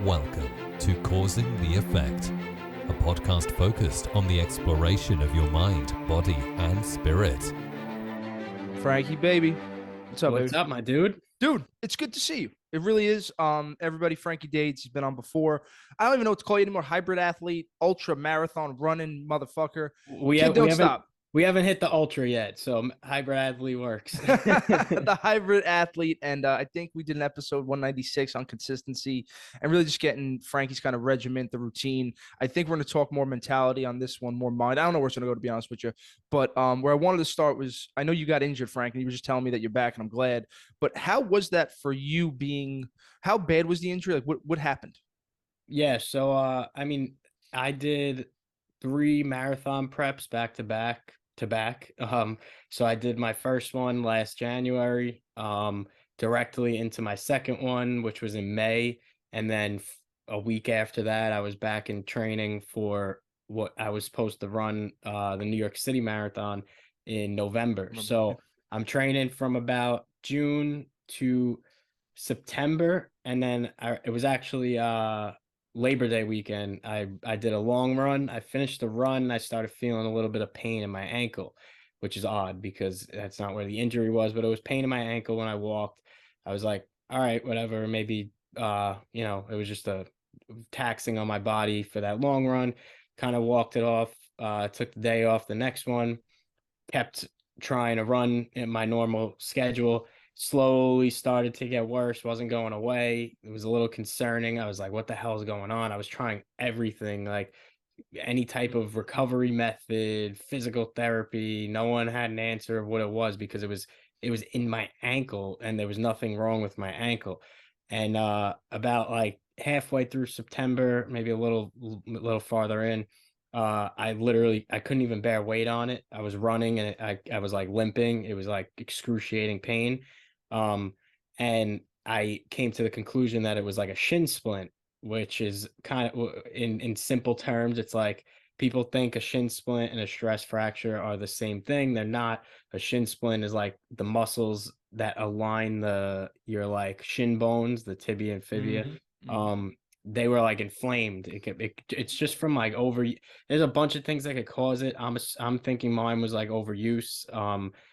Welcome to Causing the Effect, a podcast focused on the exploration of your mind, body, and spirit. Frankie, baby. What's up, What's baby? up, my dude? Dude, it's good to see you. It really is. Everybody, Frankie dates. He's been on before. I don't even know what to call you anymore. Hybrid athlete, ultra marathon running motherfucker. We haven't hit the ultra yet, so hybrid athlete works. The hybrid athlete, and I think we did an episode 196 on consistency and really just getting Frankie's kind of regiment, the routine. I think we're going to talk more mentality on this one, more mind. I don't know where it's going to go, to be honest with you, but where I wanted to start was, I know you got injured, Frank, and you were just telling me that you're back, and I'm glad. But how was that for you? How bad was the injury? Like, what happened? Yeah, so I did 3 marathon preps back to back. So I did my first one last January, directly into my second one, which was in May, and then a week after that, I was back in training for what I was supposed to run, the New York City Marathon in November. So I'm training from about June to September, and then it was actually Labor Day weekend. I did a long run. I finished the run. I started feeling a little bit of pain in my ankle, which is odd because that's not where the injury was, but it was pain in my ankle when I walked. I was like, all right, whatever, maybe it was just a taxing on my body for that long run. Kind of walked it off, took the day off. The next one, kept trying to run in my normal schedule. Slowly started to get worse, wasn't going away. It was a little concerning. I was like, what the hell is going on? I was trying everything, like any type of recovery method, physical therapy. No one had an answer of what it was because it was in my ankle and there was nothing wrong with my ankle. And about like halfway through September, maybe a little farther in, I couldn't even bear weight on it. I was running and I was like limping. It was like excruciating pain. And I came to the conclusion that it was like a shin splint, which is kind of in simple terms, it's like people think a shin splint and a stress fracture are the same thing. They're not. A shin splint is like the muscles that align your like shin bones, the tibia and fibia. Mm-hmm. They were like inflamed. It's just from like there's a bunch of things that could cause it. I'm thinking mine was like overuse.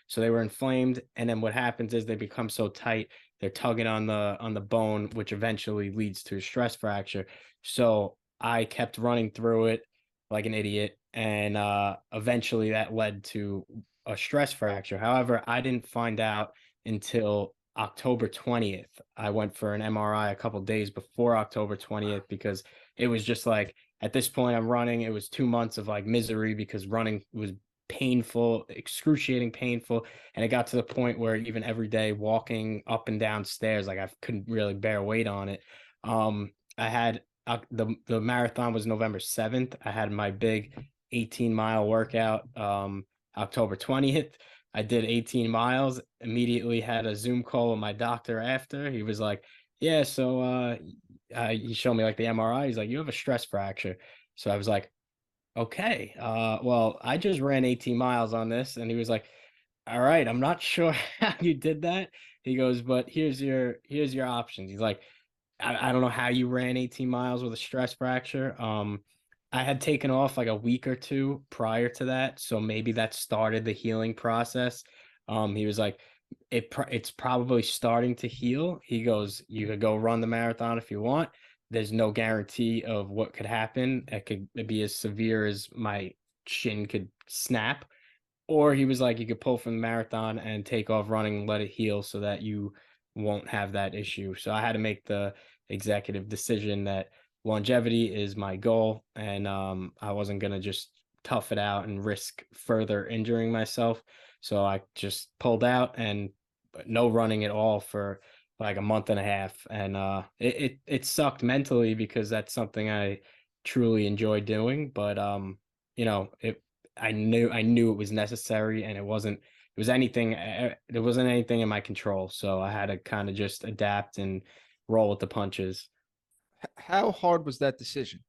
So they were inflamed, and then what happens is they become so tight, they're tugging on the bone, which eventually leads to a stress fracture. So I kept running through it like an idiot, and eventually that led to a stress fracture. However, I didn't find out until October 20th. I went for an MRI a couple days before October 20th because it was just like, at this point I'm running. It was 2 months of like misery because running was painful, excruciating painful. And it got to the point where even every day walking up and down stairs, like I couldn't really bear weight on it. I had the marathon was November 7th. I had my big 18-mile workout, October 20th. I did 18 miles, immediately had a Zoom call with my doctor after. He was like, yeah, so he showed me like the MRI. He's like, you have a stress fracture. So I was like, okay, well, I just ran 18 miles on this. And he was like, all right, I'm not sure how you did that. He goes, but here's your options. He's like, I don't know how you ran 18 miles with a stress fracture. I had taken off like a week or two prior to that, so maybe that started the healing process. He was like, it's probably starting to heal. He goes, you could go run the marathon if you want. There's no guarantee of what could happen. It could be as severe as my shin could snap, or he was like, you could pull from the marathon and take off running and let it heal so that you won't have that issue. So I had to make the executive decision that longevity is my goal, and I wasn't going to just tough it out and risk further injuring myself. So I just pulled out and no running at all for like a month and a half. And it sucked mentally because that's something I truly enjoy doing. But I knew it was necessary, and there wasn't anything in my control. So I had to kind of just adapt and roll with the punches. How hard was that decision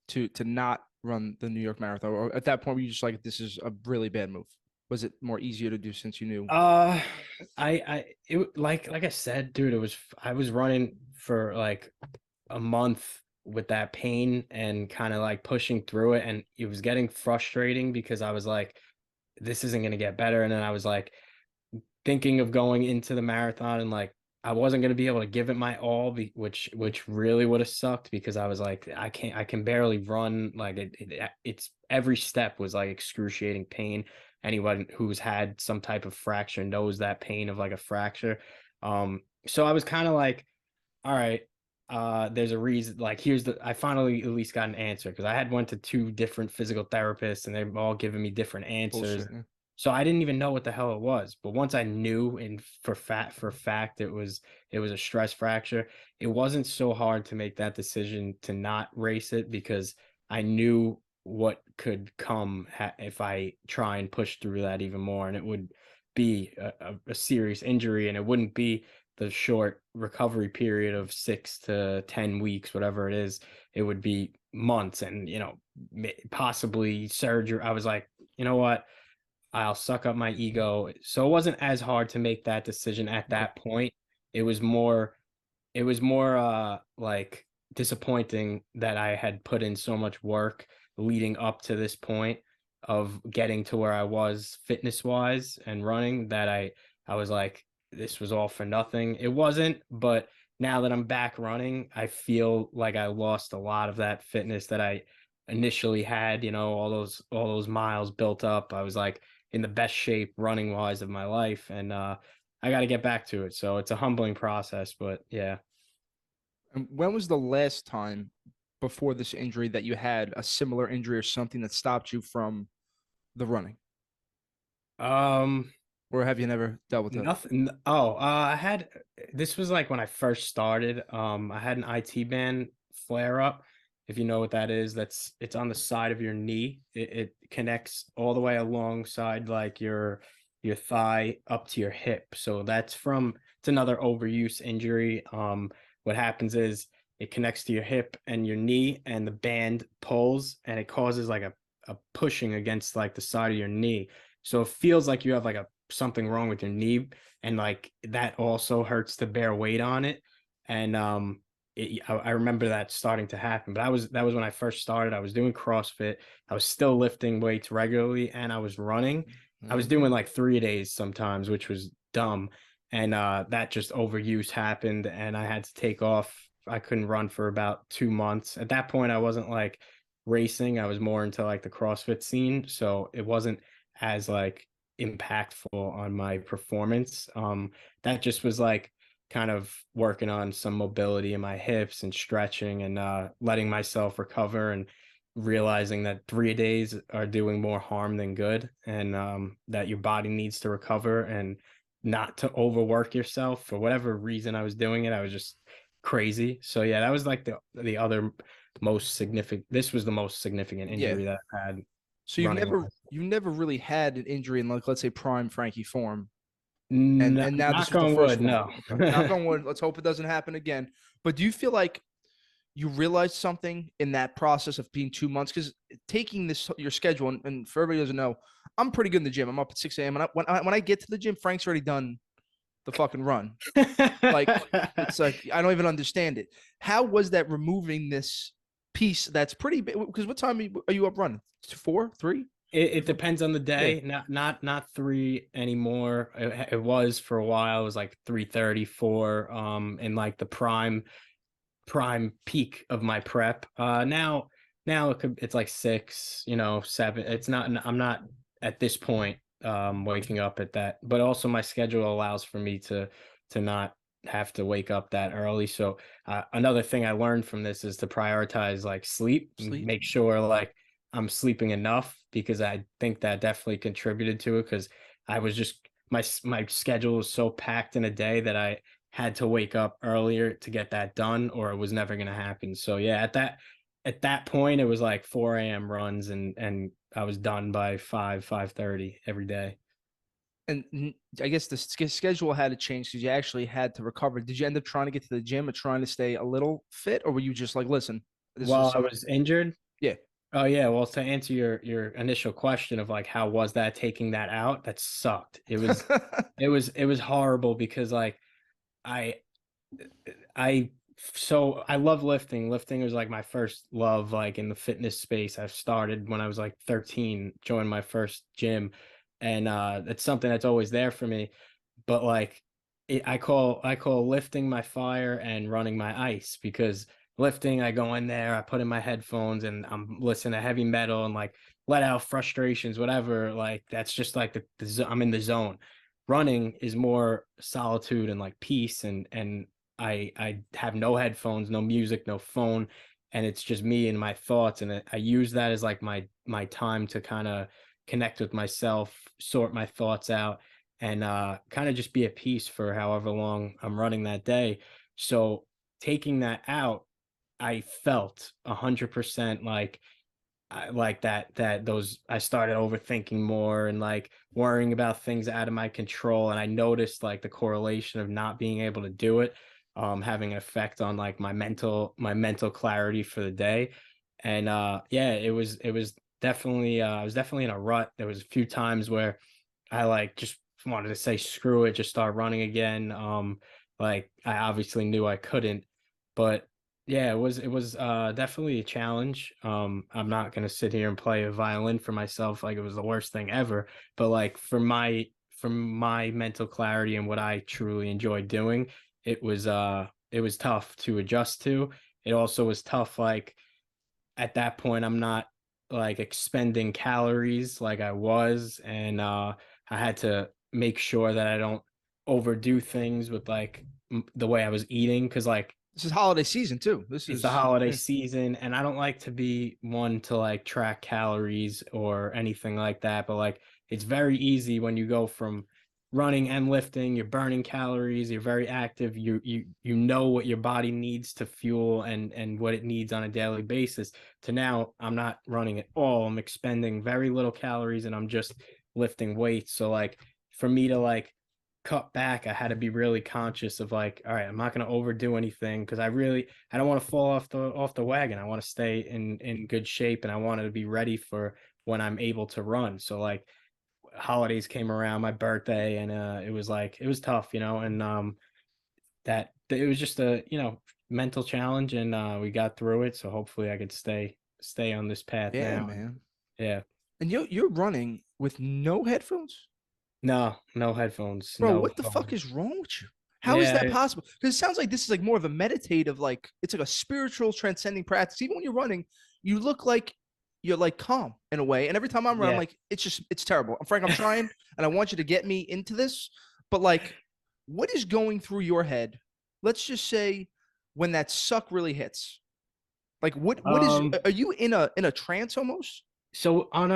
to not run the New York Marathon? Or at that point, were you just like, this is a really bad move? Was it more easier to do since you knew? Like I said, dude, I was running for like a month with that pain and kind of like pushing through it, and it was getting frustrating because I was like, this isn't going to get better. And then I was like thinking of going into the marathon, and like I wasn't going to be able to give it my all, which really would have sucked, because I was like, I can barely run. Like it's every step was like excruciating pain. Anyone who's had some type of fracture knows that pain of like a fracture. So I was kind of like, all right, there's a reason. Like, I finally at least got an answer, because I had went to 2 different physical therapists and they've all given me different answers. Bullshit. Yeah. So I didn't even know what the hell it was. But once I knew, and for fact it was a stress fracture, it wasn't so hard to make that decision to not race it, because I knew what could come if I try and push through that even more, and it would be a serious injury, and it wouldn't be the short recovery period of 6 to 10 weeks, whatever it is. It would be months, and possibly surgery. I was like, you know what, I'll suck up my ego. So it wasn't as hard to make that decision at that point. It was more like disappointing that I had put in so much work leading up to this point of getting to where I was fitness wise and running, that I was like, this was all for nothing. It wasn't, but now that I'm back running, I feel like I lost a lot of that fitness that I initially had, all those miles built up. I was like in the best shape running wise of my life, and I got to get back to it. So it's a humbling process, but yeah. And when was the last time before this injury that you had a similar injury or something that stopped you from the running? Um, Or have you never dealt with that? Nothing. Oh, I had, this was like when I first started. I had an IT band flare up. If you know what that is, it's on the side of your knee. It connects all the way alongside like your thigh up to your hip. So it's another overuse injury. What happens is it connects to your hip and your knee, and the band pulls, and it causes like a pushing against like the side of your knee. So it feels like you have like something wrong with your knee, and like that also hurts to bear weight on it. And I remember that starting to happen. But that was when I first started. I was doing CrossFit. I was still lifting weights regularly, and I was running. I was doing like 3 days sometimes, which was dumb. And that just overuse happened, and I had to take off. I couldn't run for about 2 months. At that point, I wasn't like racing. I was more into like the CrossFit scene, so it wasn't as like impactful on my performance. That just was like kind of working on some mobility in my hips and stretching, and letting myself recover, and realizing that 3 days are doing more harm than good, and that your body needs to recover, and not to overwork yourself. For whatever reason I was doing it, I was just crazy. So yeah, that was like the other most significant. This was the most significant Yeah. injury that I had. So you've never really had an injury in, like, let's say, prime Frankie form, and now this Knock was the on first wood, one. no. Okay. Knock on wood. Let's hope it doesn't happen again. But do you feel like you realized something in that process of being 2 months? Because taking this your schedule, and for everybody who doesn't know, I'm pretty good in the gym. I'm up at 6 a.m. and when I get to the gym, Frank's already done the fucking run. Like, it's like I don't even understand it. How was that removing this piece that's pretty big? Because what time are you up running? 4, 3? It depends on the day. Not 3 anymore. It was for a while. It was like 3:30, 4, in like the prime peak of my prep. Now it's like 6, 7. It's not, I'm not at this point waking up at that, but also my schedule allows for me to not have to wake up that early. So another thing I learned from this is to prioritize like sleep. Make sure like I'm sleeping enough, because I think that definitely contributed to it, because I was just, my schedule was so packed in a day that I had to wake up earlier to get that done, or it was never going to happen. So yeah, at that point it was like 4 a.m. runs, and I was done by 5:30 every day. And I guess the schedule had to change because you actually had to recover. Did you end up trying to get to the gym or trying to stay a little fit, or were you just like, listen, While I was injured? Yeah. Oh yeah, well, to answer your initial question of like how was that taking that out, that sucked. It was it was horrible, because like I So I love lifting. Lifting was like my first love, like in the fitness space. I started when I was like 13, joined my first gym, and it's something that's always there for me. But like I call lifting my fire and running my ice, because lifting, I go in there, I put in my headphones and I'm listening to heavy metal and like let out frustrations, whatever. Like that's just like I'm in the zone. Running is more solitude and like peace, and I have no headphones, no music, no phone, and it's just me and my thoughts. And I use that as like my time to kind of connect with myself, sort my thoughts out, and kind of just be at peace for however long I'm running that day. So taking that out, I felt 100% like like that those I started overthinking more and like worrying about things out of my control, and I noticed like the correlation of not being able to do it having an effect on like my mental clarity for the day. And yeah, it was definitely I was definitely in a rut. There was a few times where I like just wanted to say screw it, just start running again. Like I obviously knew I couldn't, but yeah, it was definitely a challenge. I'm not gonna sit here and play a violin for myself like it was the worst thing ever, but like for my mental clarity and what I truly enjoy doing, it was tough to adjust to. It also was tough, like at that point I'm not like expending calories like I was, and I had to make sure that I don't overdo things with like the way I was eating, because like This is holiday season too. This it's the is holiday season, and I don't like to be one to like track calories or anything like that, but like it's very easy when you go from running and lifting, you're burning calories, you're very active, you know what your body needs to fuel and what it needs on a daily basis, to now I'm not running at all, I'm expending very little calories and I'm just lifting weights. So like for me to like cut back, I had to be really conscious of like, all right, I'm not going to overdo anything, because I don't want to fall off the wagon. I want to stay in good shape, and I wanted to be ready for when I'm able to run. So like holidays came around, my birthday, and it was like it was tough, and that it was just a mental challenge, and we got through it. So hopefully I could stay on this path yeah, now. man. Yeah. And you're running with no headphones? No headphones, Bro, no what the fuck phone. is wrong with you? How is that Yeah. possible? Because it sounds like this is like more of a meditative, like it's like a spiritual transcending practice. Even when you're running, you look like you're like calm in a way. And every time I'm around, I'm Yeah. like, it's terrible. Frank, I'm trying and I want you to get me into this. But like, what is going through your head? Let's just say when that suck really hits. Like what is Um are you in a trance almost? So on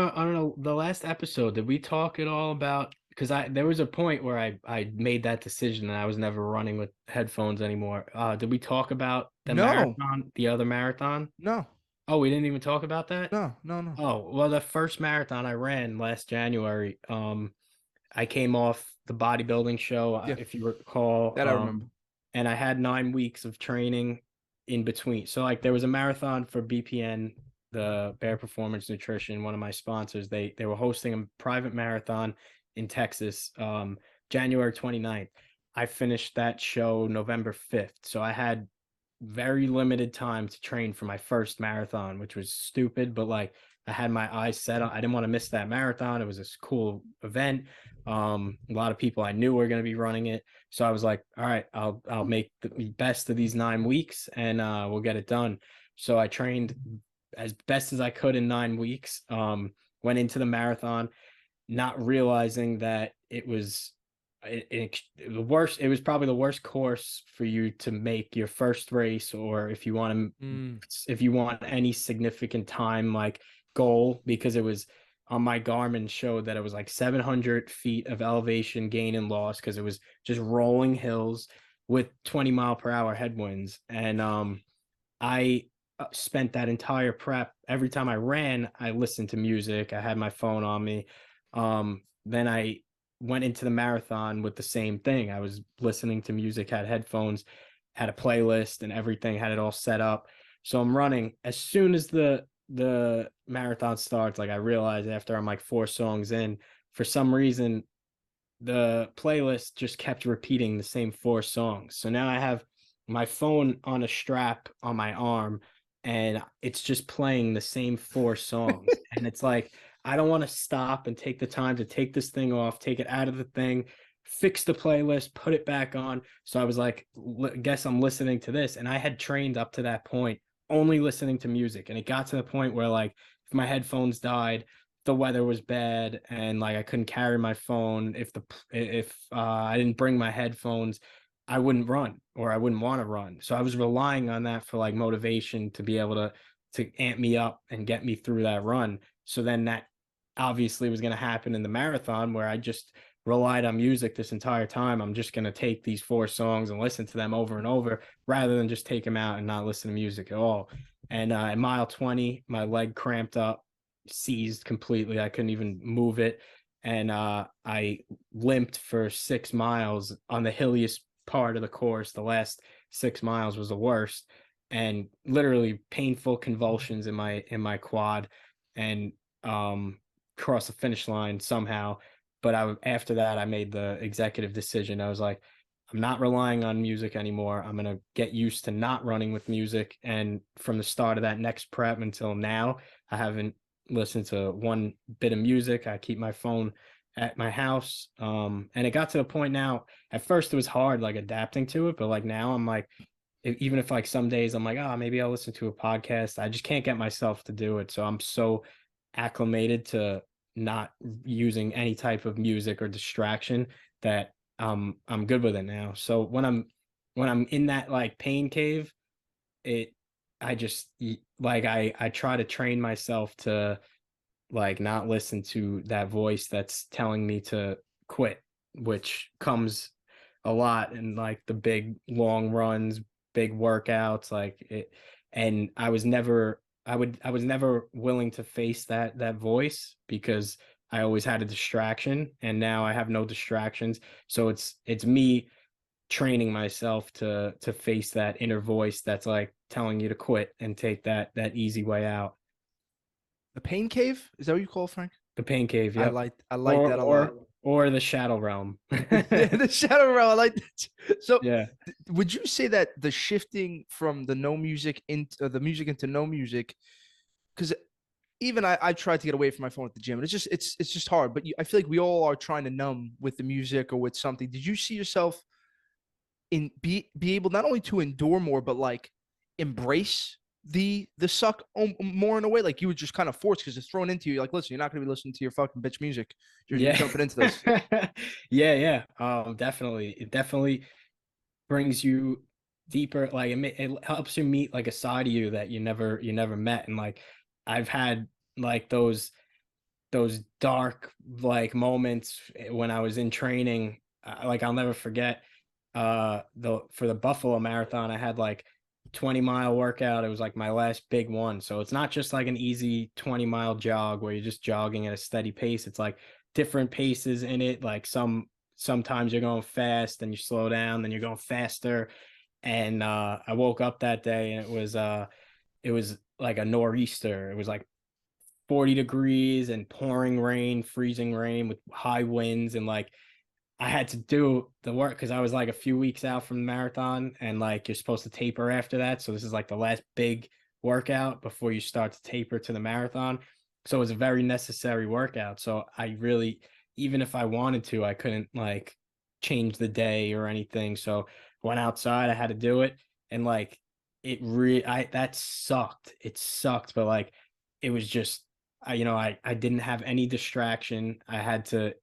the last episode, did we talk at all about, because I there was a point where I made that decision and I was never running with headphones anymore. Did we talk about No, the other marathon? no, Oh, we didn't even talk about that? no, no, no. Oh, well, the first marathon I ran last January, I came off the bodybuilding show, Yeah, if you recall, that I remember. and I had 9 weeks of training in between. So like there was a marathon for BPN, the Bear Performance Nutrition, one of my sponsors. They were hosting a private marathon in Texas, January 29th. I finished that show November 5th. So I had very limited time to train for my first marathon, which was stupid, but like I had my eyes set on, I didn't want to miss that marathon. It was this cool event. A lot of people I knew were going to be running it. So I was like, all right, I'll make the best of these 9 weeks, and we'll get it done. So I trained as best as I could in 9 weeks. Went into the marathon, not realizing that it was the worst. It was probably the worst course for you to make your first race, or if you want any significant time like goal, because it was on my Garmin showed that it was like 700 feet of elevation gain and loss, because it was just rolling hills with 20-mile-per-hour headwinds. And I spent that entire prep. Every time I ran, I listened to music. I had my phone on me. Then I went into the marathon with the same thing. I was listening to music, had headphones, had a playlist and everything, had it all set up. So I'm running. As soon as the marathon starts, like I realized after I'm like 4 songs in, for some reason the playlist just kept repeating the same 4 songs. So now I have my phone on a strap on my arm, and it's just playing the same 4 songs. And it's like, I don't want to stop and take the time to take this thing off, take it out of the thing, fix the playlist, put it back on. So I was like, guess I'm listening to this. And I had trained up to that point only listening to music. And it got to the point where, like, if my headphones died, the weather was bad, and like I couldn't carry my phone, if I didn't bring my headphones, I wouldn't run, or I wouldn't want to run. So I was relying on that for like motivation to be able to amp me up and get me through that run. So then that obviously was going to happen in the marathon, where I just relied on music this entire time. I'm just going to take these 4 songs and listen to them over and over, rather than just take them out and not listen to music at all. And at mile 20, my leg cramped up, seized completely. I couldn't even move it. And I limped for 6 miles on the hilliest part of the course. The last 6 miles was the worst, and literally painful convulsions in my quad, and crossed the finish line somehow. But after that, I made the executive decision. I was like, I'm not relying on music anymore. I'm gonna get used to not running with music. And from the start of that next prep until now, I haven't listened to one bit of music. I keep my phone at my house. And it got to the point now, at first it was hard, like adapting to it, but like now I'm like, even if like some days I'm like, oh, maybe I'll listen to a podcast, I just can't get myself to do it. So I'm so acclimated to not using any type of music or distraction that I'm good with it now. So when I'm in that like pain cave, it I just like I try to train myself to like not listen to that voice that's telling me to quit, which comes a lot in like the big long runs, big workouts, like it. And I was never willing to face that voice, because I always had a distraction, and now I have no distractions. So it's me training myself to face that inner voice that's like telling you to quit and take that easy way out. The pain cave? Is that what you call it, Frank? The pain cave, I yep. like I like Or that a lot. or the shadow realm. The shadow realm. I like that. So, Yeah. would you say that the shifting from the no music into the music into no music? Because even I tried to get away from my phone at the gym, and it's just hard. But I feel like we all are trying to numb with the music or with something. Did you see yourself in be able not only to endure more, but like embrace the suck more in a way? Like you were just kind of forced because it's thrown into you. Like, listen, you're not gonna be listening to your fucking bitch music. You're Yeah. jumping into this. Yeah, yeah. Definitely. It definitely brings you deeper. Like it helps you meet like a side of you that you never met. And like I've had like those dark like moments when I was in training. Like I'll never forget the for the Buffalo Marathon, I had like 20-mile workout. It was like my last big one. So it's not just like an easy 20-mile jog where you're just jogging at a steady pace. It's like different paces in it. Like sometimes you're going fast, then you slow down, then you're going faster. And I woke up that day, and it was like a nor'easter. It was like 40 degrees and pouring rain, freezing rain with high winds. And like I had to do the work because I was like a few weeks out from the marathon, and like you're supposed to taper after that. So this is like the last big workout before you start to taper to the marathon. So it was a very necessary workout. So I really, even if I wanted to, I couldn't like change the day or anything. So went outside, I had to do it. And like that sucked. It sucked, but like it was just I didn't have any distraction. I had to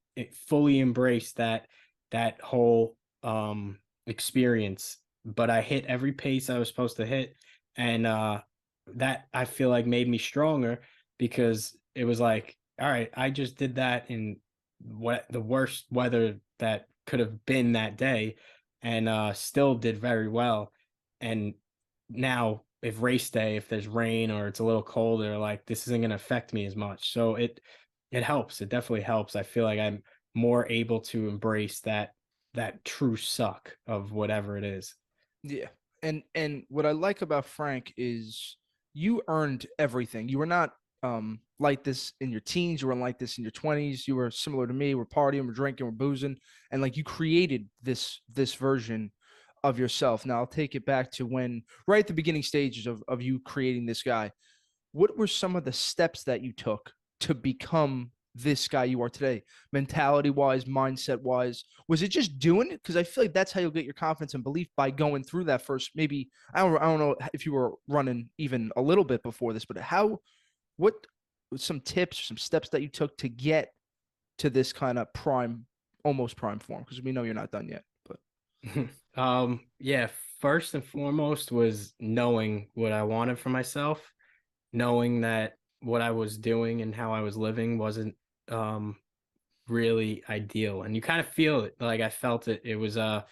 fully embrace that whole experience. But I hit every pace I was supposed to hit, and that I feel like made me stronger, because it was like, all right, I just did that in what the worst weather that could have been that day, and still did very well. And now if race day, if there's rain or it's a little colder, like this isn't going to affect me as much. So it helps. It definitely helps. I feel like I'm more able to embrace that true suck of whatever it is. Yeah. And what I like about Frank is you earned everything. You were not like this in your teens, you were like this in your 20s. You were similar to me. We're partying, we're drinking, we're boozing, and like you created this version of yourself. Now I'll take it back to when right at the beginning stages of you creating this guy. What were some of the steps that you took to become this guy you are today, mentality wise, mindset wise? Was it just doing it? Because I feel like that's how you'll get your confidence and belief, by going through that first. Maybe I don't know if you were running even a little bit before this, but what some tips or some steps that you took to get to this kind of prime, almost prime form? Because we know you're not done yet. But Yeah, first and foremost was knowing what I wanted for myself, knowing that what I was doing and how I was living wasn't really ideal. And you kind of feel it. Like I felt it. It was I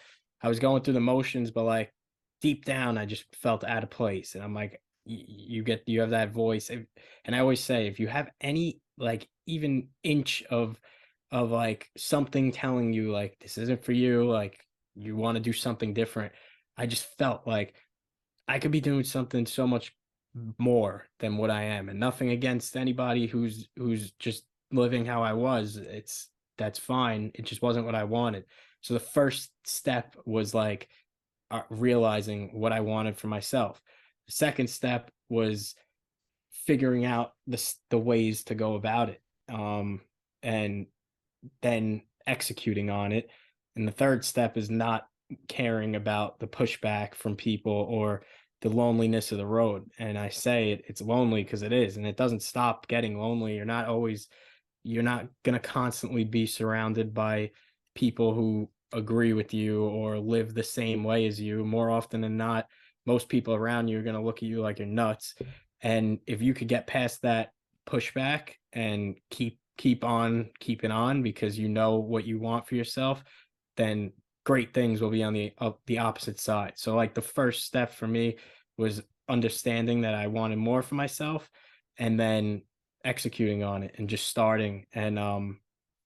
was going through the motions, but like deep down I just felt out of place. And I'm like, you have that voice. And I always say, if you have any like even inch of like something telling you like this isn't for you, like you want to do something different, I just felt like I could be doing something so much more than what I am. And nothing against anybody who's just living how I was. That's fine. It just wasn't what I wanted. So the first step was like realizing what I wanted for myself. The second step was figuring out the ways to go about it, and then executing on it. And the third step is not caring about the pushback from people or the loneliness of the road. And I say it's lonely because it is, and it doesn't stop getting lonely. You're not going to constantly be surrounded by people who agree with you or live the same way as you. More often than not, most people around you are going to look at you like you're nuts. And if you could get past that pushback and keep on keeping on because you know what you want for yourself, then great things will be on the opposite side. So like the first step for me was understanding that I wanted more for myself, and then executing on it and just starting. And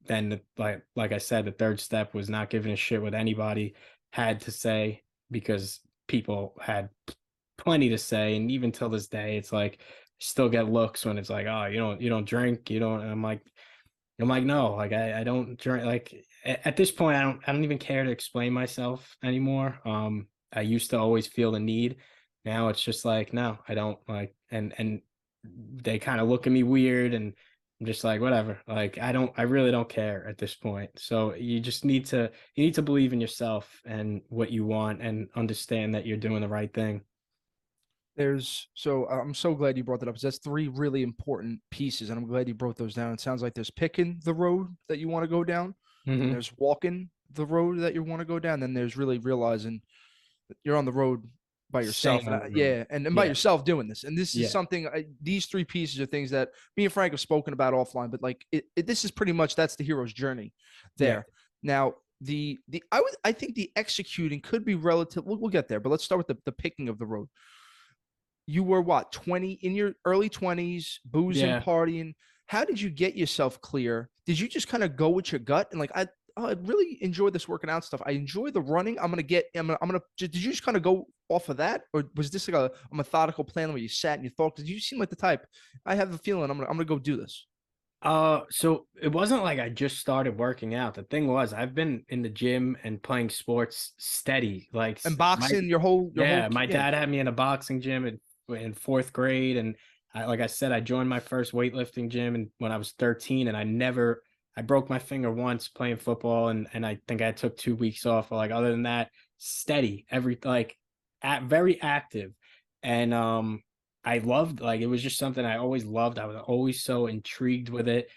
then like I said, the third step was not giving a shit what anybody had to say, because people had plenty to say. And even till this day, it's like still get looks when it's like, oh, you don't drink, you don't. And I'm like, no, like I don't drink. Like at this point, I don't even care to explain myself anymore. I used to always feel the need. Now it's just like, no, I don't. Like, and they kind of look at me weird, and I'm just like, whatever. Like I really don't care at this point. So you need to believe in yourself and what you want, and understand that you're doing the right thing. I'm so glad you brought that up, because that's three really important pieces, and I'm glad you broke those down. It sounds like there's picking the road that you want to go down, and Mm-hmm. there's walking the road that you want to go down, then there's really realizing that you're on the road by yourself. Staying And on the road. yeah, and by Yeah. yourself doing this. And this is Yeah. something, these three pieces are things that me and Frank have spoken about offline, but like this is pretty much, that's the hero's journey Yeah. there. Now, I think the executing could be relative. We'll get there, but let's start with the picking of the road. You were what, 20, in your early 20s, boozing, Yeah. partying. How did you get yourself clear? Did you just kind of go with your gut and like, I really enjoy this working out stuff. I enjoy the running. I'm gonna. Did you just kind of go off of that, or was this like a methodical plan where you sat and you thought? Because you seem like the type. I have the feeling I'm gonna go do this. So it wasn't like I just started working out. The thing was, I've been in the gym and playing sports steady. Like And my boxing, yeah, my yeah. dad had me in a boxing gym in fourth grade, and like I said, I joined my first weightlifting gym and when I was 13, and I broke my finger once playing football, and I think I took 2 weeks off. But like other than that, steady, very active, and I loved, like it was just something I always loved. I was always so intrigued with it.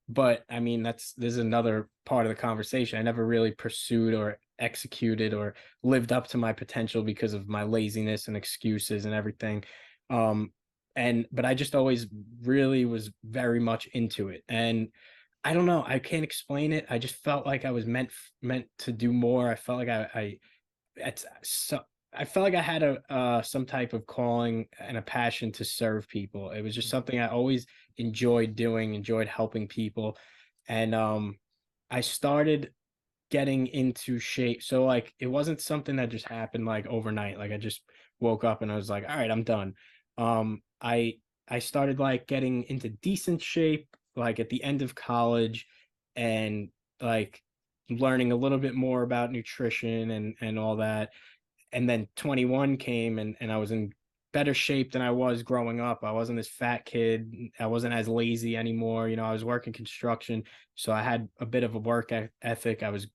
But I mean, this is another part of the conversation. I never really pursued or executed or lived up to my potential because of my laziness and excuses and everything. Um, but I just always really was very much into it. And I don't know, I can't explain it. I just felt like I was meant to do more. I felt like it's so I felt like I had a some type of calling and a passion to serve people. It was just something I always enjoyed doing, enjoyed helping people. And I started getting into shape. So like it wasn't something that just happened like overnight. Like I just woke up and I was like, all right, I'm done. Um I I started like getting into decent shape like at the end of college, and like learning a little bit more about nutrition and all that. And then 21 came, and I was in better shape than I was growing up. I wasn't this fat kid. I wasn't as lazy anymore. I was working construction, so I had a bit of a work ethic. I was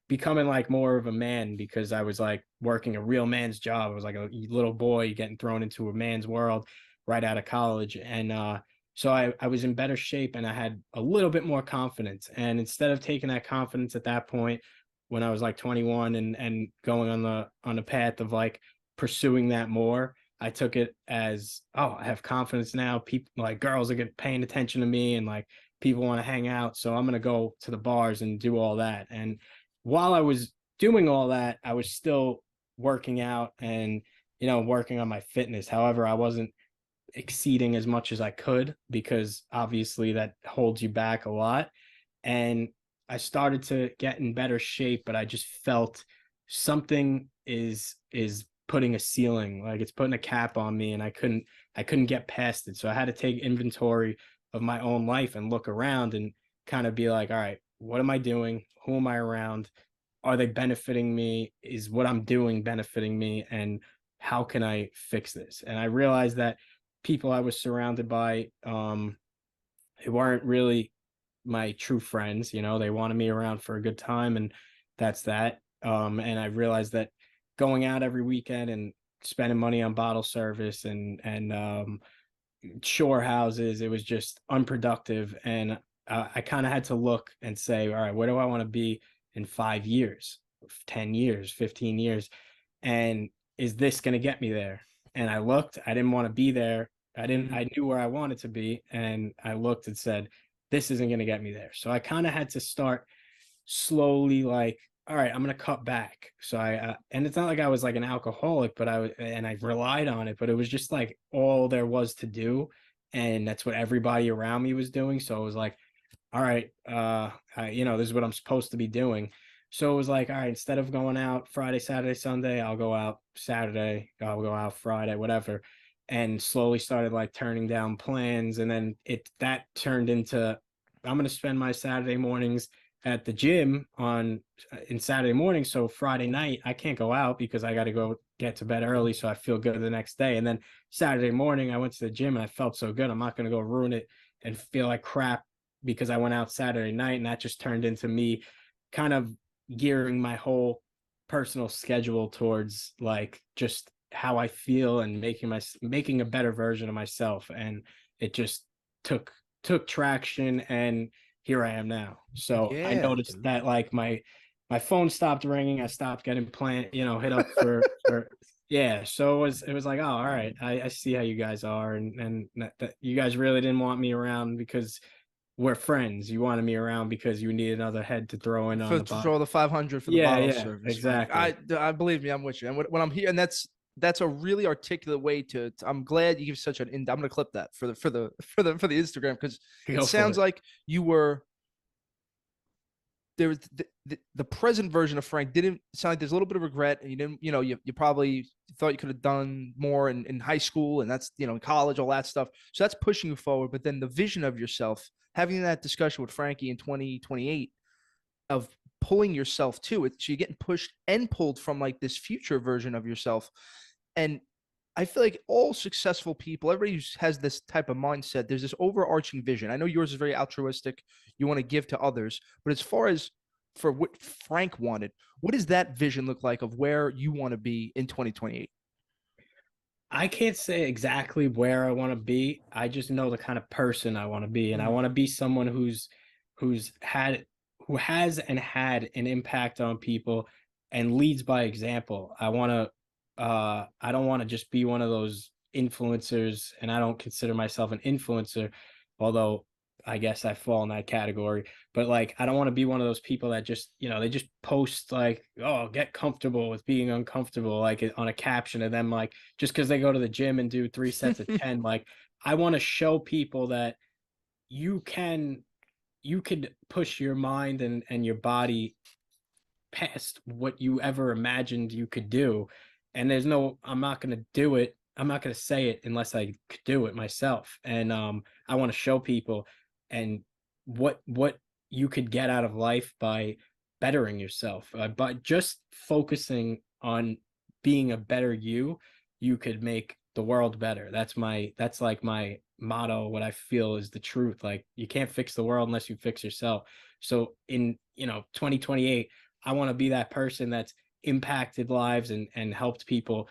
becoming like more of a man because I was like working a real man's job. I was like a little boy getting thrown into a man's world right out of college. And so I was in better shape, and I had a little bit more confidence. And instead of taking that confidence at that point when I was like 21 and going on the path of like pursuing that more, I took it as, oh, I have confidence now. People, like, girls are paying attention to me, and like people want to hang out. So I'm going to go to the bars and do all that. And while I was doing all that, I was still working out and, working on my fitness. However, I wasn't exceeding as much as I could, because obviously that holds you back a lot. And I started to get in better shape, but I just felt something is putting a ceiling, like it's putting a cap on me, and I couldn't get past it. So I had to take inventory of my own life and look around and kind of be like, all right, what am I doing? Who am I around? Are they benefiting me? Is what I'm doing benefiting me? And how can I fix this? And I realized that people I was surrounded by, they weren't really my true friends. They wanted me around for a good time, and that's that. And I realized that going out every weekend and spending money on bottle service and shore houses, it was just unproductive. And I kind of had to look and say, all right, where do I want to be in 5 years, 10 years, 15 years? And is this going to get me there? And I looked, I didn't want to be there. I knew where I wanted to be. And I looked and said, this isn't going to get me there. So I kind of had to start slowly, like, all right, I'm going to cut back. So and it's not like I was like an alcoholic, but I relied on it, but it was just like all there was to do. And that's what everybody around me was doing. So it was like, all right, this is what I'm supposed to be doing. So it was like, all right, instead of going out Friday, Saturday, Sunday, I'll go out Saturday, I'll go out Friday, whatever. And slowly started like turning down plans. And then that turned into, I'm going to spend my Saturday mornings at the gym in Saturday morning. So Friday night, I can't go out because I got to go get to bed early so I feel good the next day. And then Saturday morning, I went to the gym and I felt so good. I'm not going to go ruin it and feel like crap because I went out Saturday night. And that just turned into me kind of gearing my whole personal schedule towards like just how I feel and making a better version of myself. And it just took traction, and here I am now. So I noticed that like my phone stopped ringing. I stopped getting hit up for yeah. So it was like, oh, all right. I see how you guys are. And that you guys really didn't want me around because we're friends. You wanted me around because you need another head to throw in on the bottle. Throw the 500 for the bottle service. Exactly. I believe me, I'm with you. And when I'm here, and that's a really articulate way to I'm glad you give such an I'm going to clip that for the Instagram, because it sounds like you were there was the present version of Frank didn't sound like there's a little bit of regret, and you didn't, you probably thought you could have done more in high school, and that's, in college, all that stuff. So that's pushing you forward. But then the vision of yourself, having that discussion with Frankie in 2028 of pulling yourself to it. So you're getting pushed and pulled from like this future version of yourself. And I feel like all successful people, everybody who has this type of mindset, there's this overarching vision. I know yours is very altruistic. You want to give to others, but as far as for what Frank wanted, what does that vision look like of where you want to be in 2028? I can't say exactly where I want to be. I just know the kind of person I want to be. And I want to be someone who has and had an impact on people and leads by example. I don't want to just be one of those influencers, and I don't consider myself an influencer, although I guess I fall in that category. But like, I don't want to be one of those people that just, they just post like, oh, get comfortable with being uncomfortable, like on a caption, and then like, just because they go to the gym and do 3 sets of 10, like, I want to show people that you could push your mind and your body past what you ever imagined you could do. And I'm not going to do it. I'm not going to say it unless I could do it myself. And I want to show people and what you could get out of life by bettering yourself, by just focusing on being a better you, you could make the world better. That's like my motto, what I feel is the truth. Like, you can't fix the world unless you fix yourself. So in, 2028, I want to be that person that's impacted lives and helped people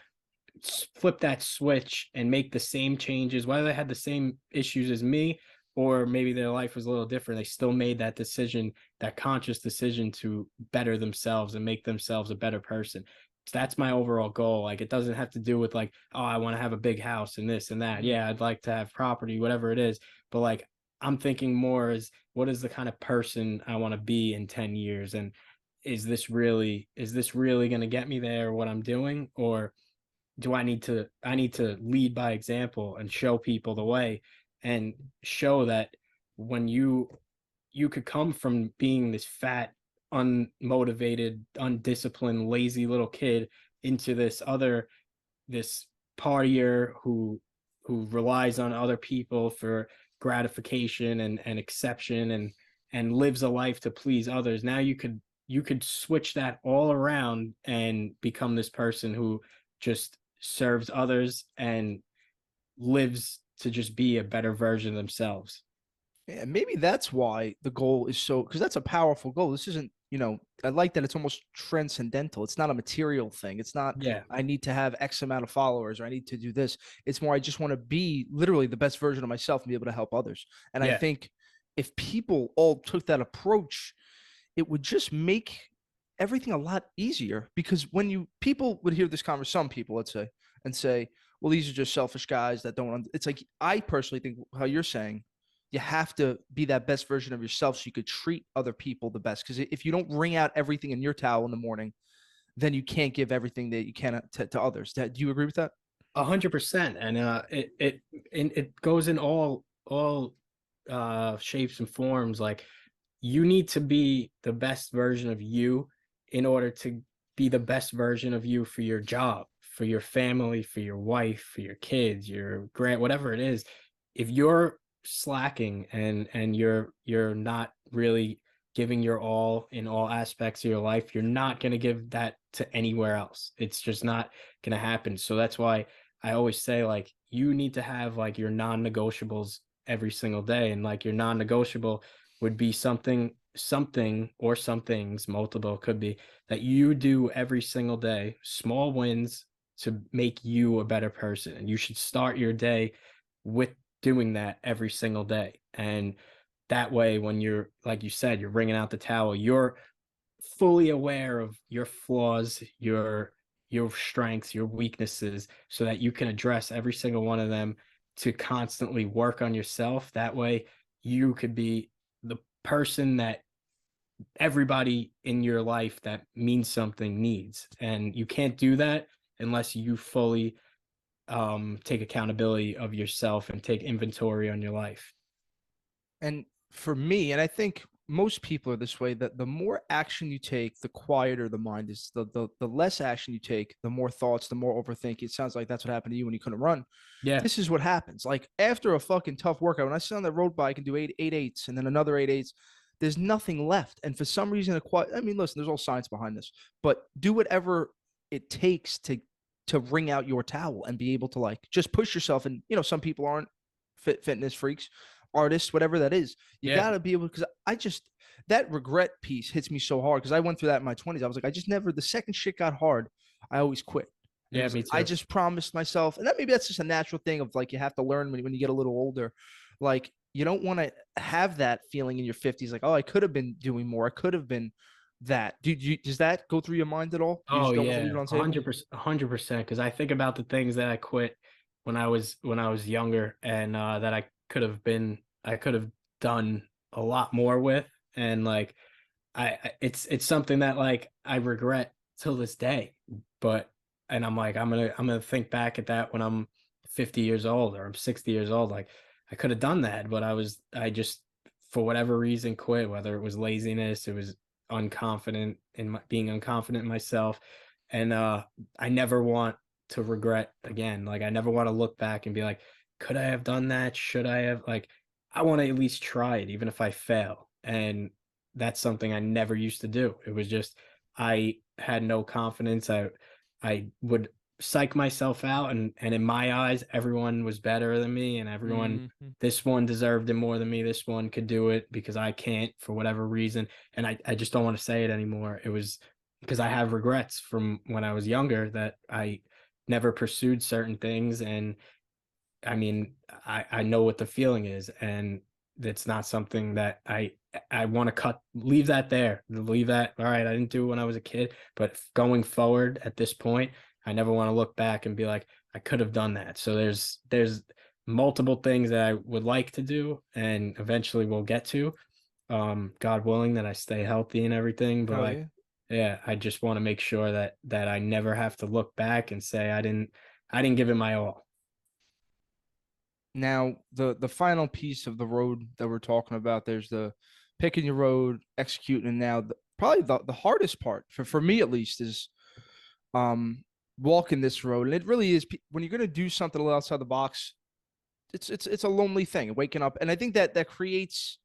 flip that switch and make the same changes, whether they had the same issues as me or maybe their life was a little different. They still made that decision, that conscious decision to better themselves and make themselves a better person. So that's my overall goal. Like, it doesn't have to do with like, oh, I want to have a big house and this and that. Yeah, I'd like to have property, whatever it is. But like, I'm thinking more as, what is the kind of person I want to be in 10 years? And is this really going to get me there, what I'm doing? Or do I need to lead by example and show people the way, and show that when you could come from being this fat, unmotivated, undisciplined, lazy little kid into this partier who relies on other people for gratification and exception and lives a life to please others. Now you could switch that all around and become this person who just serves others and lives to just be a better version of themselves. Yeah, maybe that's why the goal is so, because that's a powerful goal. This isn't, I like that it's almost transcendental. It's not a material thing. It's not, Yeah. I need to have X amount of followers or I need to do this. It's more, I just want to be literally the best version of myself and be able to help others. And I Yeah. think if people all took that approach, it would just make everything a lot easier, because when people would hear this conversation, some people, let's say, and say, well, these are just selfish guys that don't, it's like, I personally think how you're saying, you have to be that best version of yourself so you could treat other people the best. Because if you don't wring out everything in your towel in the morning, then you can't give everything that you can to others. Do you agree with that? 100%. And it goes in all shapes and forms. Like, you need to be the best version of you in order to be the best version of you for your job, for your family, for your wife, for your kids, your grant, whatever it is. If you're slacking and you're not really giving your all in all aspects of your life, you're not going to give that to anywhere else. It's just not going to happen. So that's why I always say, like, you need to have like your non-negotiables every single day. And like, your non-negotiable would be something or some things, multiple could be, that you do every single day, small wins to make you a better person. And you should start your day with doing that every single day. And that way, when you're, like you said, you're wringing out the towel, you're fully aware of your flaws, your strengths, your weaknesses, so that you can address every single one of them to constantly work on yourself. That way you could be the person that everybody in your life that means something needs. And you can't do that unless you fully take accountability of yourself and take inventory on your life. And for me, and I think most people are this way, that the more action you take, the quieter the mind is. The less action you take, the more thoughts, the more overthinking. It sounds like that's what happened to you when you couldn't run. Yeah. This is what happens. Like, after a fucking tough workout, when I sit on the road bike and do eight eights and then another 8 8s, there's nothing left. And for some reason, I mean, listen, there's all science behind this, but do whatever it takes to wring out your towel and be able to, like, just push yourself. And some people aren't fitness freaks, artists, whatever that is. You got to be able, because that regret piece hits me so hard, because I went through that in my 20s. I was like, I just never, the second shit got hard, I always quit. Yeah, me like, too. I just promised myself, and maybe that's just a natural thing of, like, you have to learn when you get a little older. Like, you don't want to have that feeling in your 50s, like, oh, I could have been doing more. I could have been that. Does that go through your mind at all? You Oh just don't want to yeah, leave it on the table? 100%, 100%. Because I think about the things that I quit when I was younger, and that I could have done a lot more with, and like, it's something that, like, I regret till this day. But and I'm like, I'm gonna think back at that when I'm 50 years old or I'm 60 years old. Like, I could have done that, but I just, for whatever reason, quit. Whether it was laziness, it was being unconfident in myself. And I never want to regret again. Like, I never want to look back and be like, could I have done that? Should I have? Like, I want to at least try it, even if I fail. And that's something I never used to do. It was just, I had no confidence. I would psych myself out, and in my eyes everyone was better than me, and everyone, this one deserved it more than me, this one could do it because I can't for whatever reason. And I just don't want to say it anymore. It was because I have regrets from when I was younger that I never pursued certain things. And I mean, I know what the feeling is, and it's not something that I want to leave that there, leave that. All right, I didn't do it when I was a kid, but going forward at this point, I never want to look back and be like, I could have done that. So there's multiple things that I would like to do, and eventually we'll get to, God willing, that I stay healthy and everything. But like, yeah, I just want to make sure that I never have to look back and say I didn't give it my all. Now, the final piece of the road that we're talking about, there's the picking your road, executing, and now probably the hardest part for me at least is walking this road. And it really is, when you're going to do something a little outside the box, it's a lonely thing, waking up. And I think that creates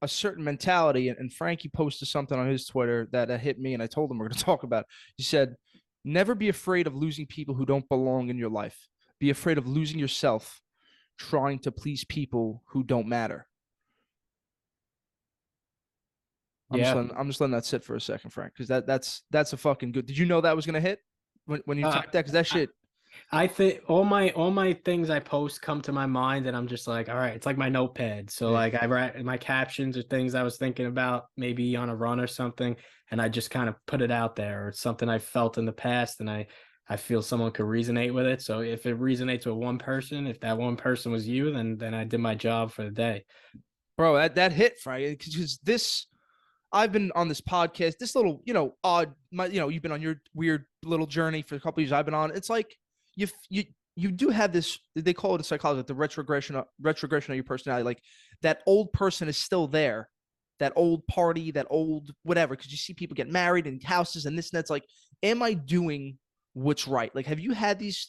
a certain mentality. And Frankie posted something on his Twitter that hit me, and I told him we're going to talk about it. He said, never be afraid of losing people who don't belong in your life. Be afraid of losing yourself trying to please people who don't matter. I'm just letting that sit for a second, Frank, because that's a fucking good. Did you know that was gonna hit when you typed that? Because that shit. I think all my things I post come to my mind, and I'm just like, all right, it's like my notepad. So like I write my captions or things I was thinking about maybe on a run or something, and I just kind of put it out there. Or it's something I felt in the past, and I feel someone could resonate with it. So if it resonates with one person, if that one person was you, then I did my job for the day. Bro, that hit, Frank, because this, I've been on this podcast, this little, odd, you've been on your weird little journey for a couple of years. I've been on. It's like you do have this, they call it in psychology, like the retrogression of your personality. Like that old person is still there, that old party, that old whatever, because you see people get married and houses and this and that's. Like, am I doing what's right? Like, have you had these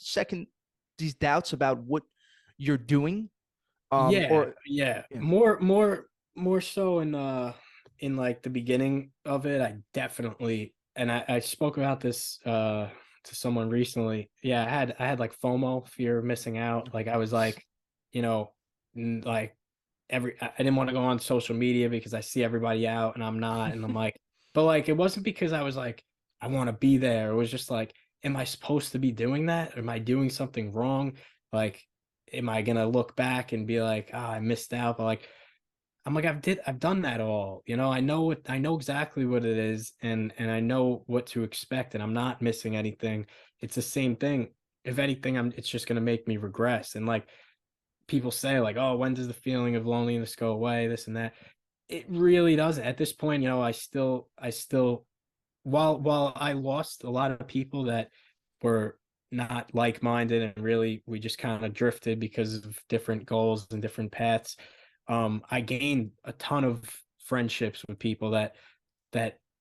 doubts about what you're doing? Yeah. More so in like the beginning of it. I definitely, and I spoke about this to someone recently. Yeah, I had like FOMO, fear of missing out. Like I was like, like I didn't want to go on social media because I see everybody out and I'm not, and I'm like, but like it wasn't because I was like I want to be there. It was just like, am I supposed to be doing that? Am I doing something wrong? Like, am I gonna look back and be like, I missed out? But like, I'm like, I've done that all. I know exactly what it is, and I know what to expect, and I'm not missing anything. It's the same thing. If anything, it's just gonna make me regress. And like people say, like, oh, when does the feeling of loneliness go away? This and that. It really doesn't. At this point, I still while I lost a lot of people that were not like-minded, and really we just kind of drifted because of different goals and different paths, I gained a ton of friendships with people that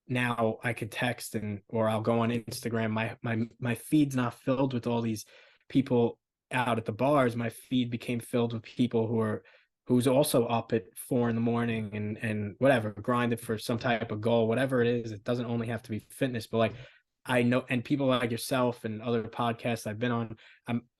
now I could text, or I'll go on Instagram. My feed's not filled with all these people out at the bars. My feed became filled with people who's also up at 4 a.m. and whatever, grinded for some type of goal, whatever it is. It doesn't only have to be fitness, but like I know, and people like yourself and other podcasts I've been on,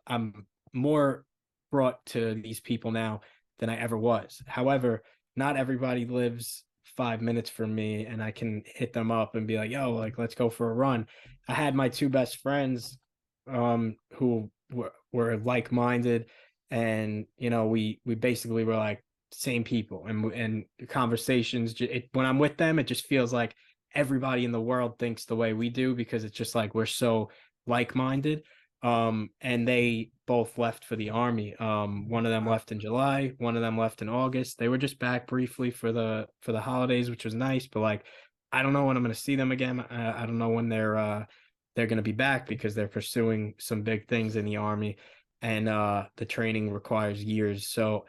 I'm more brought to these people now than I ever was. However, not everybody lives 5 minutes from me and I can hit them up and be like, yo, like, let's go for a run. I had my two best friends who were like-minded, and we basically were like same people, and conversations, when I'm with them, it just feels like everybody in the world thinks the way we do, because it's just like we're so like-minded. And they both left for the army. One of them left in July, one of them left in August. They were just back briefly for the holidays, which was nice, but like I don't know when I'm going to see them again. I don't know when they're going to be back, because they're pursuing some big things in the army, and the training requires years. So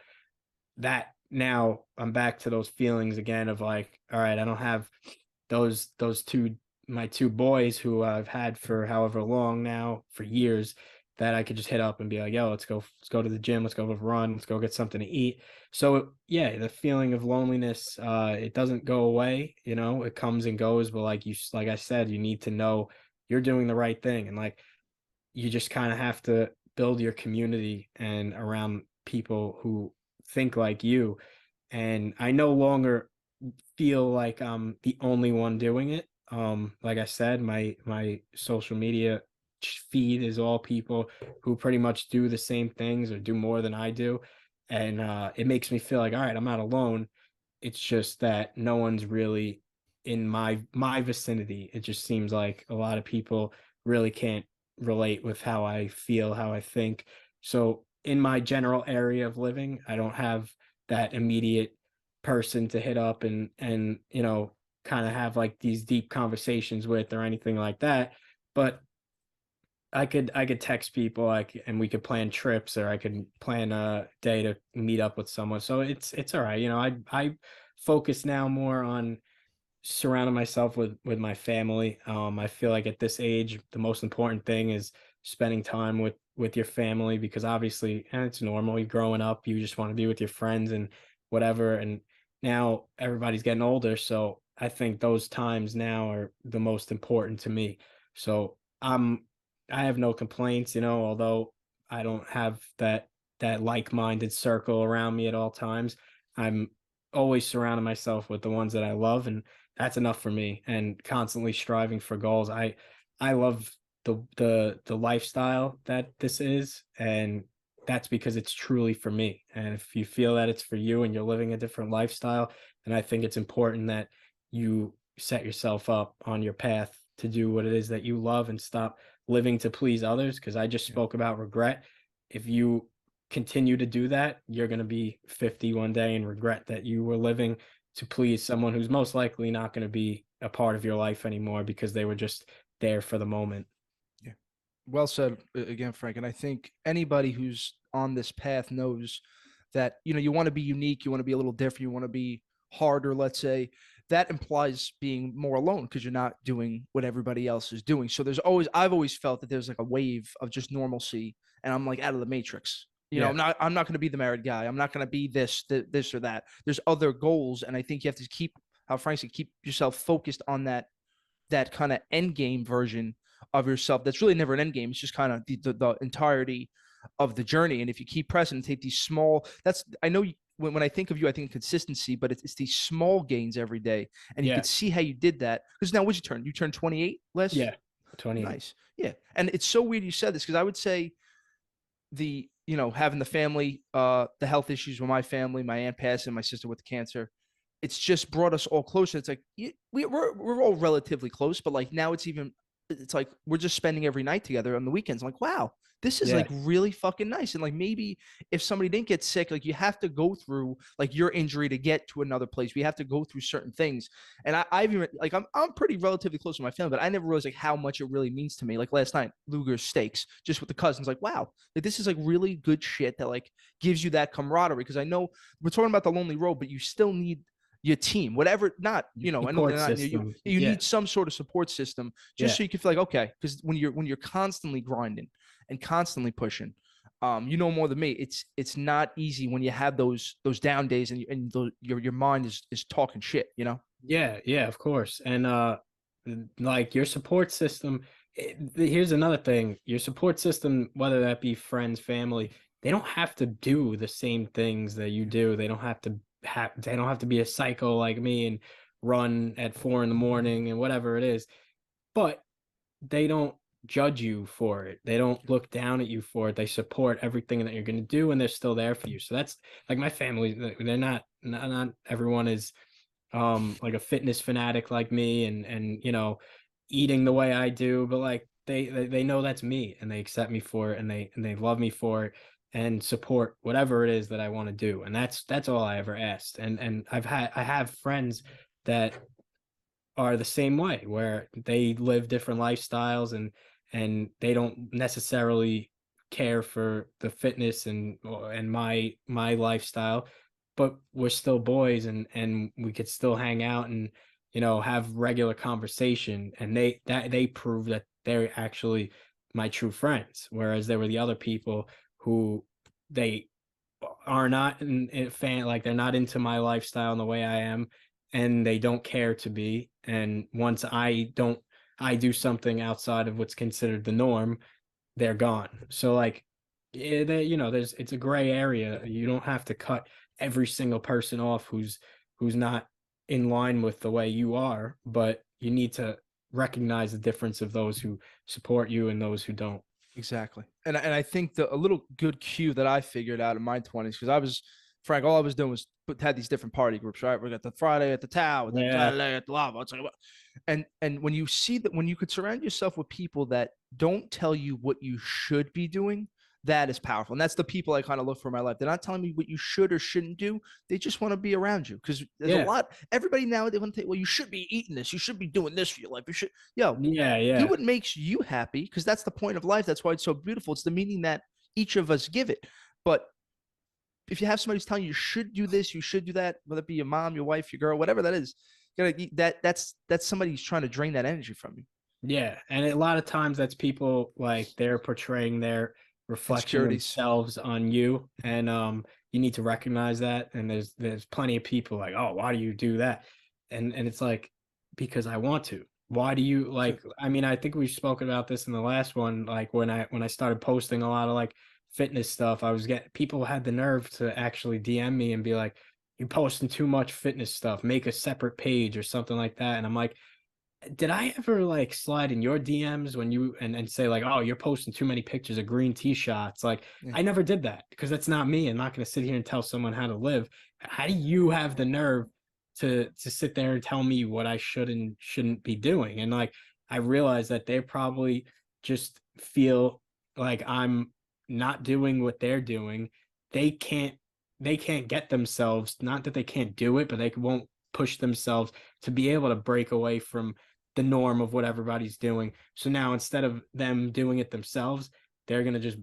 that, now I'm back to those feelings again of like, all right, I don't have those my two boys who I've had for however long now, for years, that I could just hit up and be like, yo, let's go to the gym, let's go for a run, let's go get something to eat. So yeah, the feeling of loneliness, it doesn't go away, it comes and goes, but like I said, you need to know you're doing the right thing. And like you just kind of have to build your community and around people who think like you. And I no longer feel like I'm the only one doing it. Like I said, my social media feed is all people who pretty much do the same things or do more than I do. And it makes me feel like, all right, I'm not alone. It's just that no one's really in my vicinity. It just seems like a lot of people really can't relate with how I feel, how I think. So in my general area of living, I don't have that immediate person to hit up and kind of have like these deep conversations with or anything like that. But I could text people and we could plan trips, or I could plan a day to meet up with someone. So it's all right. I focus now more on surrounding myself with my family. I feel like at this age, the most important thing is spending time with your family, because obviously, and it's normal, you're growing up, you just want to be with your friends and whatever. And now everybody's getting older, so I think those times now are the most important to me. So I have no complaints, although I don't have that like-minded circle around me at all times. I'm always surrounding myself with the ones that I love, and that's enough for me. And constantly striving for goals. I love the lifestyle that this is, and that's because it's truly for me. And if you feel that it's for you and you're living a different lifestyle, then I think it's important that you set yourself up on your path to do what it is that you love and stop living to please others. Because I just spoke about regret. If you continue to do that, you're going to be 50 one day and regret that you were living to please someone who's most likely not going to be a part of your life anymore because they were just there for the moment. Yeah. Well said again, Frank. And I think anybody who's on this path knows that, you want to be unique, you want to be a little different, you want to be harder, let's say. That implies being more alone because you're not doing what everybody else is doing. So I've always felt that there's like a wave of just normalcy, and I'm like out of the matrix. Yeah. I'm not going to be the married guy. I'm not going to be this or that. There's other goals, and I think you have to keep, how Frank said, keep yourself focused on that kind of end game version of yourself. That's really never an end game. It's just kind of the entirety of the journey. And if you keep pressing and take these small, I know when I think of you, I think consistency, but it's these small gains every day. And you Yeah. could see how you did that. Because now, what'd you turn? You turned 28 less? Yeah. 28. Nice. Yeah. And it's so weird you said this, because I would say having the family, the health issues with my family, my aunt passing, my sister with cancer, it's just brought us all closer. It's like we're all relatively close, but like now it's like we're just spending every night together on the weekends. I'm like, wow, this is Yeah. like really fucking nice. And like maybe if somebody didn't get sick, like you have to go through like your injury to get to another place. We have to go through certain things. And I've even like I'm pretty relatively close to my family, but I never realized like how much it really means to me. Like last night, Luger's steaks, just with the cousins. Like, wow, like this is like really good shit that like gives you that camaraderie. Because I know we're talking about the lonely road, but you still need your team, whatever, not, I know Support they're not near you. system. You Yeah. need some sort of support system just Yeah. so you can feel like, okay, because when you're constantly grinding and constantly pushing, more than me, it's not easy when you have those down days and your mind is talking shit. Yeah, yeah, of course. And like your support system, here's another thing. Your support system, whether that be friends, family, they don't have to do the same things that you do. They don't have to be a psycho like me and run at 4 a.m. and whatever it is. But they don't judge you for it. They don't look down at you for it. They support everything that you're going to do, and they're still there for you. So that's like my family. They're not everyone is like a fitness fanatic like me and eating the way I do, but like they know that's me, and they accept me for it, and they love me for it, and support whatever it is that I want to do. And that's all I ever asked. And I have friends that are the same way, where they live different lifestyles and they don't necessarily care for the fitness and my lifestyle, but we're still boys, and we could still hang out and have regular conversation. And they prove that they're actually my true friends, whereas there were the other people who they are not in fan, like they're not into my lifestyle in the way I am, and they don't care to be. And once I do something outside of what's considered the norm, they're gone. So like, it's a gray area. You don't have to cut every single person off who's not in line with the way you are, but you need to recognize the difference of those who support you and those who don't. Exactly. And I think a little good cue that I figured out in my 20s, because I was Frank, all I was doing was had these different party groups, right? We got the Friday at the Tao, the Yeah. Saturday at the Lava. It's like, and when you see that, when you could surround yourself with people that don't tell you what you should be doing, that is powerful. And that's the people I kind of look for in my life. They're not telling me what you should or shouldn't do. They just want to be around you, because there's a Yeah. lot. Everybody now, they want to say, well, you should be eating this. You should be doing this for your life. You should, yo, Yeah. do Yeah. what makes you happy, because that's the point of life. That's why it's so beautiful. It's the meaning that each of us give it. But if you have somebody who's telling you should do this, you should do that, whether it be your mom, your wife, your girl, whatever that is, that's somebody who's trying to drain that energy from you. Yeah. And a lot of times that's people like they're portraying their reflection Insecurities. themselves on you. And you need to recognize that. And there's plenty of people like, oh, why do you do that? And it's like, because I want to. Why do you like, I mean, I think we've spoken about this in the last one. Like when I started posting a lot of like fitness stuff, I was getting people had the nerve to actually DM me and be like, you're posting too much fitness stuff, make a separate page or something like that. And I'm like, did I ever like slide in your DMs when you and say like, oh, you're posting too many pictures of green tee shots? Like, Yeah. I never did that because that's not me. I'm not going to sit here and tell someone how to live. How do you have the nerve to sit there and tell me what I should and shouldn't be doing? And like, I realize that they probably just feel like I'm not doing what they're doing. They can't get themselves, not that they can't do it, but they won't push themselves to be able to break away from the norm of what everybody's doing. So now instead of them doing it themselves, they're going to just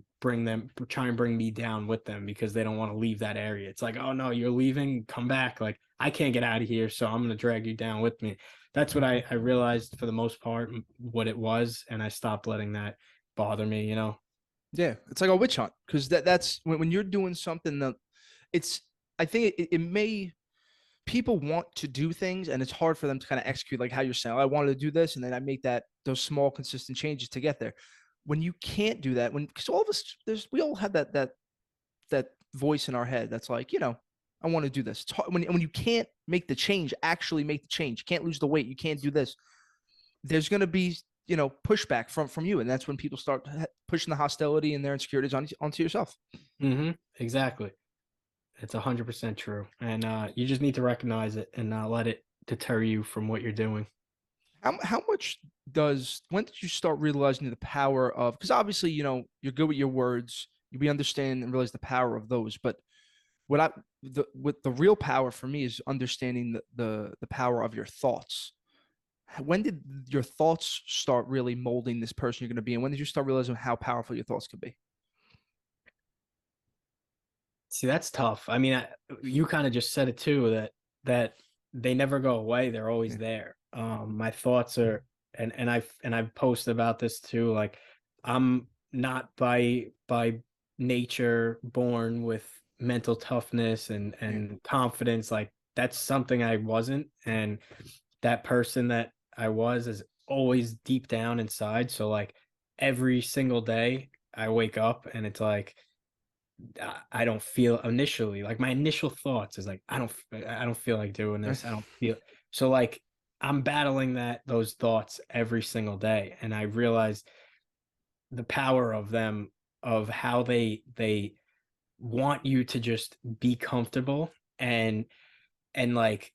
try and bring me down with them because they don't want to leave that area. It's like, oh no, you're leaving, come back. Like I can't get out of here. So I'm going to drag you down with me. That's what I realized for the most part, what it was. And I stopped letting that bother me, you know? Yeah. It's like a witch hunt, because that's when you're doing something that it's, I think it may, people want to do things and it's hard for them to kind of execute, like how you're saying, oh, I wanted to do this, and then I make those small consistent changes to get there. When you can't do that, because all of us, we all have that voice in our head that's like, I want to do this. It's hard, when you can't make the change, actually make the change. You can't lose the weight. You can't do this. There's going to be pushback from you, and that's when people start pushing the hostility and their insecurities onto yourself. Mm-hmm. Exactly. It's 100% true. And you just need to recognize it and not let it deter you from what you're doing. How much when did you start realizing the power of, because obviously, you're good with your words, we understand and realize the power of those, but with the real power for me is understanding the power of your thoughts. When did your thoughts start really molding this person you're going to be? And when did you start realizing how powerful your thoughts could be? See, that's tough. I mean, you kind of just said it too, that they never go away. They're always Yeah. there. My thoughts are, and I've posted about this too. Like, I'm not by nature born with mental toughness Yeah. and confidence. Like that's something I wasn't, and that person that I was is always deep down inside. So like every single day I wake up and it's like I don't feel initially like my initial thoughts is like I don't feel like doing this. I don't feel so like I'm battling those thoughts every single day, and I realize the power of them, of how they want you to just be comfortable and like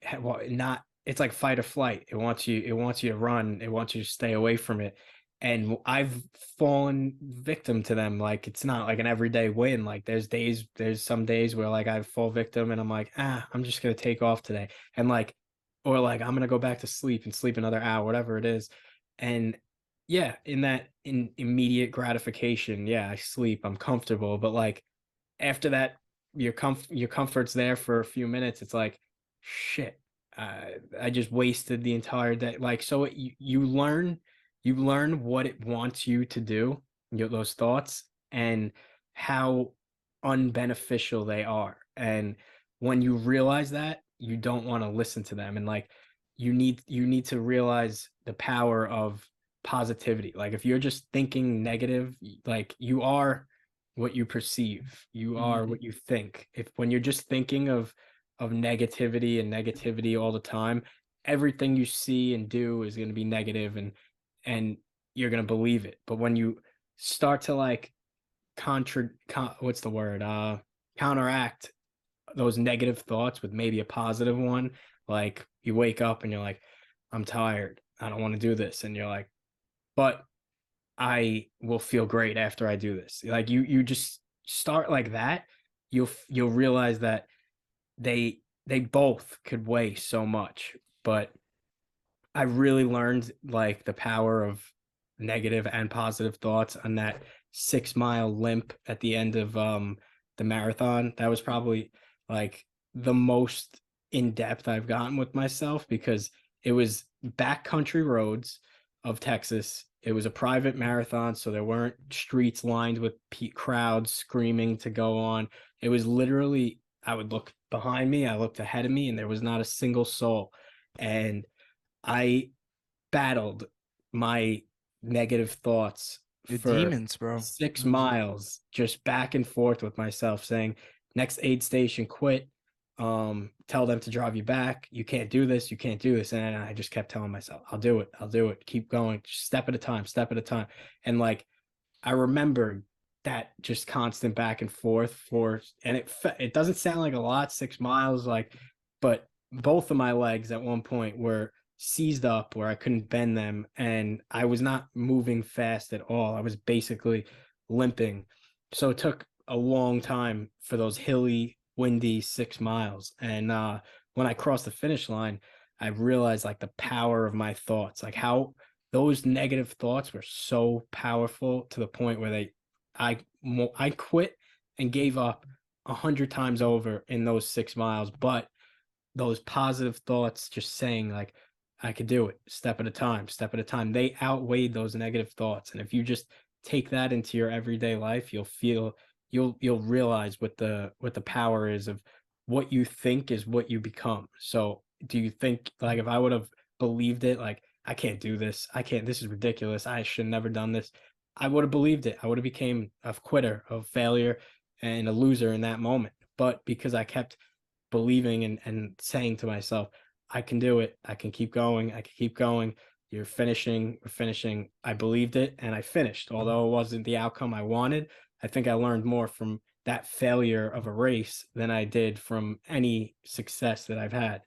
not, it's like fight or flight. It wants you to run, it wants you to stay away from it. And I've fallen victim to them. Like it's not like an everyday win. Like there's some days where like I fall victim and I'm like, I'm just gonna take off today. And like, or like I'm gonna go back to sleep and sleep another hour, whatever it is. And yeah, in immediate gratification, yeah, I sleep, I'm comfortable. But like after that, your comfort's there for a few minutes. It's like, shit, I just wasted the entire day. Like, so you learn what it wants you to do, those thoughts, and how unbeneficial they are. And when you realize that, you don't want to listen to them. And like, you need to realize the power of positivity. Like if you're just thinking negative, like you are what you perceive, you are what you think. If when you're just thinking of negativity all the time, everything you see and do is going to be negative, and you're going to believe it. But when you start to like what's the word, counteract those negative thoughts with maybe a positive one, like you wake up and you're like, I'm tired, I don't want to do this, and you're like, but I will feel great after I do this. Like you just start like that, you'll realize that they both could weigh so much. But I really learned like the power of negative and positive thoughts on that 6 mile limp at the end of the marathon. That was probably like the most in depth I've gotten with myself, because it was backcountry roads of Texas. It was a private marathon, so there weren't streets lined with crowds screaming to go on. It was literally, I would look behind me, I looked ahead of me, and there was not a single soul. And I battled my negative thoughts Your for demons, bro. 6 miles, just back and forth with myself, saying, next aid station, quit. Tell them to drive you back. You can't do this. You can't do this. And I just kept telling myself, I'll do it. I'll do it. Keep going. Step at a time, step at a time. And like, I remember that just constant back and forth and it doesn't sound like a lot, 6 miles, like, but both of my legs at one point were seized up where I couldn't bend them, and I was not moving fast at all. I was basically limping. So it took a long time for those hilly, windy 6 miles. And when I crossed the finish line, I realized like the power of my thoughts, like how those negative thoughts were so powerful to the point where I quit and gave up 100 times over in those 6 miles. But those positive thoughts, just saying like, I could do it, step at a time, step at a time, they outweighed those negative thoughts. And if you just take that into your everyday life, you'll realize what the power is of what you think is what you become. So do you think, like, if I would have believed it, like, I can't do this, this is ridiculous, I should never done this, I would have believed it. I would have became a quitter, a failure, and a loser in that moment. But because I kept believing and saying to myself, I can do it, I can keep going, I can keep going, we're finishing, I believed it and I finished. Although it wasn't the outcome I wanted, I think I learned more from that failure of a race than I did from any success that I've had.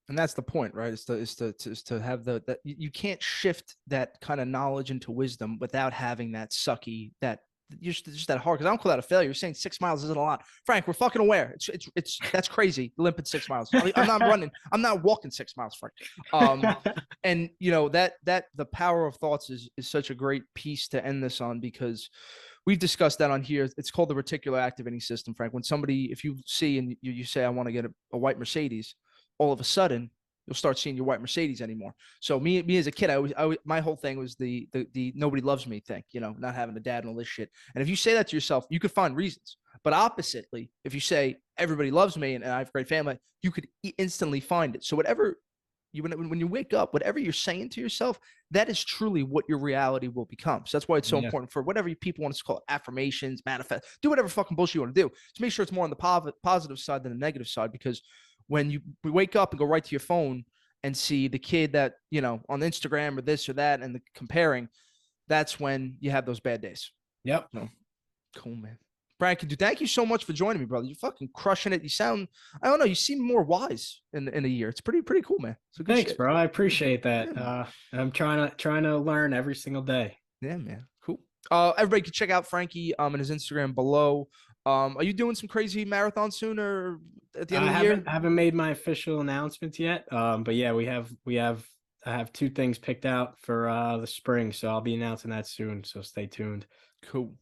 And that's the point, right? Is to have that you can't shift that kind of knowledge into wisdom without having that sucky, that just that hard. Because I don't call that a failure. You're saying 6 miles isn't a lot. Frank, we're fucking aware. It's that's crazy. Limping 6 miles. I'm not running. I'm not walking 6 miles, Frank. And you know that the power of thoughts is such a great piece to end this on, because we've discussed that on here. It's called the reticular activating system, Frank. When somebody, if you see and you say, I want to get a white Mercedes, all of a sudden you'll start seeing your white Mercedes anymore. So me as a kid, my whole thing was the nobody loves me thing, you know, not having a dad and all this shit. And if you say that to yourself, you could find reasons. But oppositely, if you say everybody loves me and I have a great family, you could instantly find it. So whatever when you wake up, whatever you're saying to yourself, that is truly what your reality will become. So that's why it's so important for whatever people want to call it, affirmations, manifest, do whatever fucking bullshit you want to do. To make sure it's more on the positive side than the negative side, because when you wake up and go right to your phone and see the kid that, you know, on Instagram or this or that and the comparing, that's when you have those bad days. Yep. So, cool, man. Frankie, dude, thank you so much for joining me, brother. You're fucking crushing it. You sound, I don't know, you seem more wise in a year. It's pretty cool, man. So thanks, shit, bro. I appreciate that. Yeah, I'm trying to learn every single day. Yeah, man. Cool. Everybody can check out Frankie and his Instagram below. Are you doing some crazy marathon soon or at the end of the year? I haven't made my official announcements yet. But yeah, I have 2 things picked out for the spring, so I'll be announcing that soon. So stay tuned. Cool.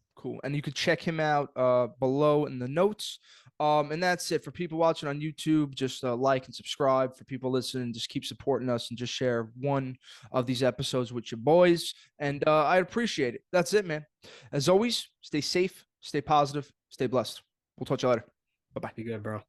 And you can check him out below in the notes. And that's it for people watching on YouTube. Just like and subscribe. For people listening, just keep supporting us and just share one of these episodes with your boys. And I appreciate it. That's it, man. As always, stay safe, stay positive, stay blessed. We'll talk to you later. Bye-bye. Be good, bro.